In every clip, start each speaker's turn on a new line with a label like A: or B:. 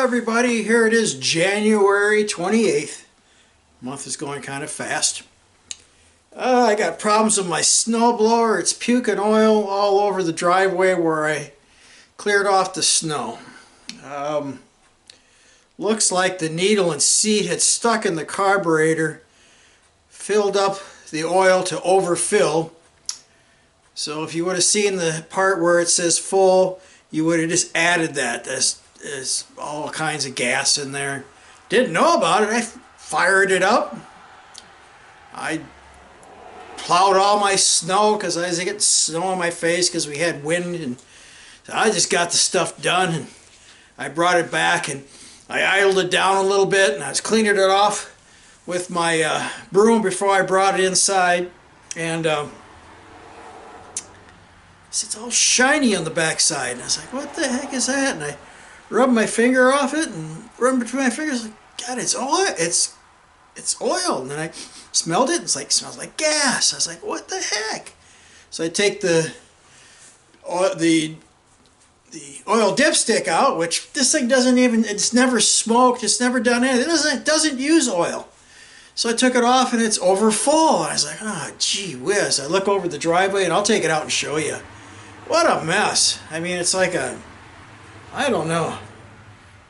A: everybody, here it is January 28th. Month is going kind of fast. I got problems with my snowblower. It's puking oil all over the driveway where I cleared off the snow. Looks like the needle and seat had stuck in the carburetor, filled up the oil to overfill. So if you would have seen the part where it says full, you would have just added that. There's all kinds of gas in there. Didn't know about it. I fired it up. I plowed all my snow because I was getting snow on my face because we had wind, and so I just got the stuff done, and I brought it back and I idled it down a little bit, and I was cleaning it off with my broom before I brought it inside, and it's all shiny on the backside, and I was like, what the heck is that? And I rubbed my finger off it and rubbed between my fingers, like, God, it's oil. It's oil. And then I smelled it, and it's like, it smells like gas. I was like, what the heck? So I take the oil dipstick out, which this thing doesn't even, it's never smoked, it's never done anything. It doesn't use oil. So I took it off, and it's over full. I was like, oh, gee whiz. I look over the driveway, and I'll take it out and show you. What a mess. I mean, it's like I don't know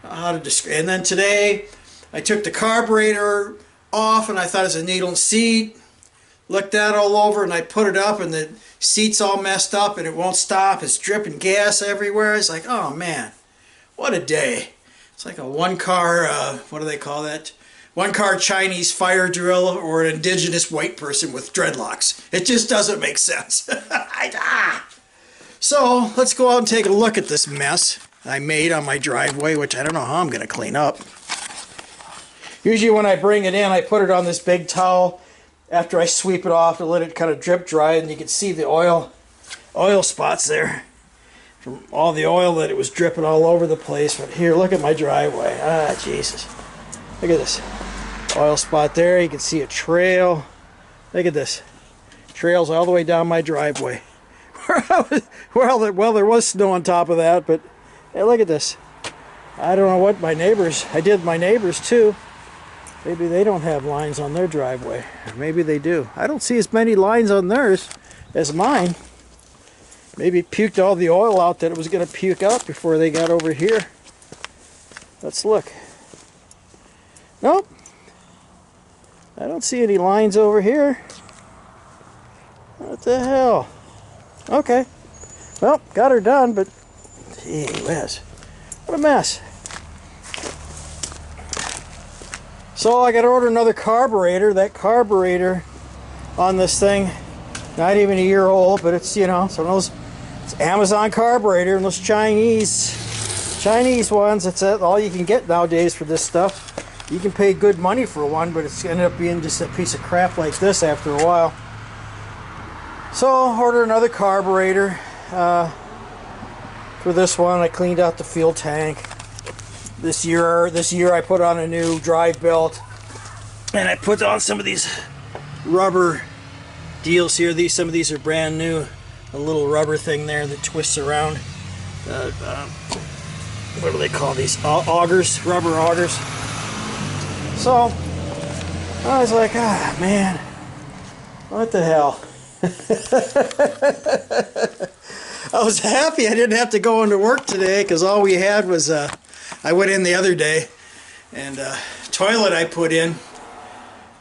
A: how to describe. And then today, I took the carburetor off, and I thought it was a needle and seat. Looked that all over, and I put it up, and the seat's all messed up, and it won't stop. It's dripping gas everywhere. It's like, oh man, what a day. It's like a one-car, what do they call that? One-car Chinese fire drill or an indigenous white person with dreadlocks. It just doesn't make sense. So let's go out and take a look at this mess I made on my driveway, which I don't know how I'm going to clean up. Usually when I bring it in, I put it on this big towel after I sweep it off to let it kind of drip dry, and you can see the oil spots there from all the oil that it was dripping all over the place. But here, look at my driveway. Ah, Jesus. Look at this oil spot there. You can see a trail. Look at this. Trails all the way down my driveway. Well, there was snow on top of that, but hey, look at this. I don't know what my neighbors, I did my neighbors too. Maybe they don't have lines on their driveway. Or maybe they do. I don't see as many lines on theirs as mine. Maybe it puked all the oil out that it was going to puke out before they got over here. Let's look. Nope. I don't see any lines over here. What the hell? Okay. Well, got her done, but gee whiz. What a mess. So I got to order another carburetor. That carburetor on this thing, not even a year old, but it's, you know, some of those, it's Amazon carburetor, and those Chinese ones, it's all you can get nowadays for this stuff. You can pay good money for one, but it's ended up being just a piece of crap like this after a while. So I'll order another carburetor for this one. I cleaned out the fuel tank. This year I put on a new drive belt, and I put on some of these rubber deals here. Some of these are brand new. A little rubber thing there that twists around. What do they call these? Augers, rubber augers. So I was like, ah, man, what the hell? I was happy I didn't have to go into work today, because all we had was I went in the other day, and toilet I put in,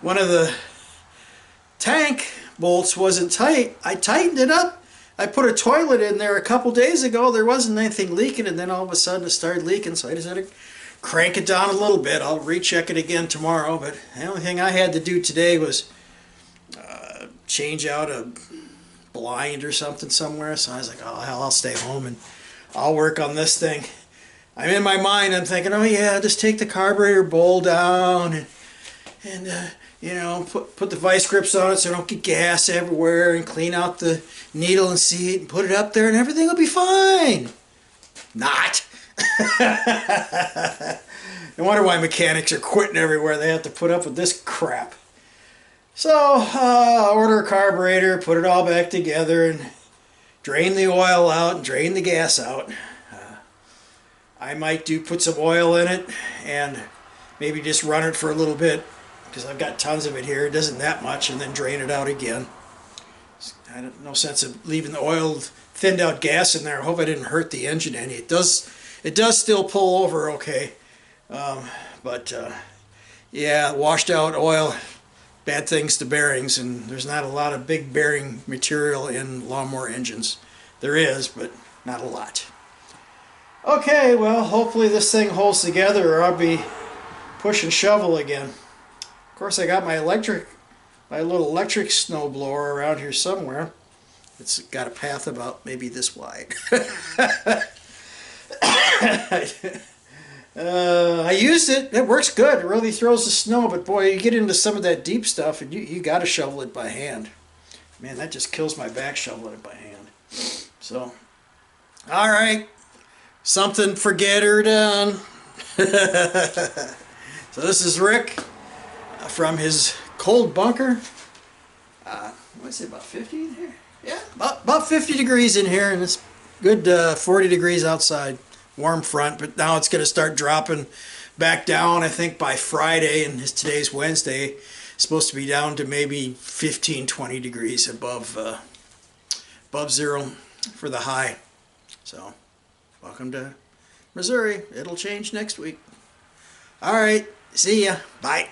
A: one of the tank bolts wasn't tight. I tightened it up. I put a toilet in there a couple days ago. There wasn't anything leaking, and then all of a sudden it started leaking, so I just had to crank it down a little bit. I'll recheck it again tomorrow, but the only thing I had to do today was change out a blind or something somewhere. So I was like, oh hell, I'll stay home and I'll work on this thing. I'm in my mind, I'm thinking, oh yeah, just take the carburetor bowl down and you know, put the vice grips on it so I don't get gas everywhere, and clean out the needle and seat and put it up there, and everything will be fine. Not. I wonder why mechanics are quitting everywhere. They have to put up with this crap. So, order a carburetor, put it all back together, and drain the oil out and drain the gas out. I might put some oil in it and maybe just run it for a little bit, because I've got tons of it here. It isn't that much, and then drain it out again. No sense of leaving the oil thinned out gas in there. I hope I didn't hurt the engine any. It does still pull over okay, but yeah, washed out oil, bad things to bearings, and there's not a lot of big bearing material in lawnmower engines. There is, but not a lot. Okay, well, hopefully this thing holds together, or I'll be push and shovel again. Of course, I got my little electric snowblower around here somewhere. It's got a path about maybe this wide. I used it. It works good. It really throws the snow, but boy, you get into some of that deep stuff and you got to shovel it by hand. Man, that just kills my back shoveling it by hand. So, all right. Something forgetter done. So this is Rick from his cold bunker. What is it, about 50 in here? Yeah, about 50 degrees in here, and it's good 40 degrees outside. Warm front, but now it's going to start dropping back down, I think, by Friday, and today's Wednesday. It's supposed to be down to maybe 15, 20 degrees above zero for the high. So, welcome to Missouri. It'll change next week. All right, see ya. Bye.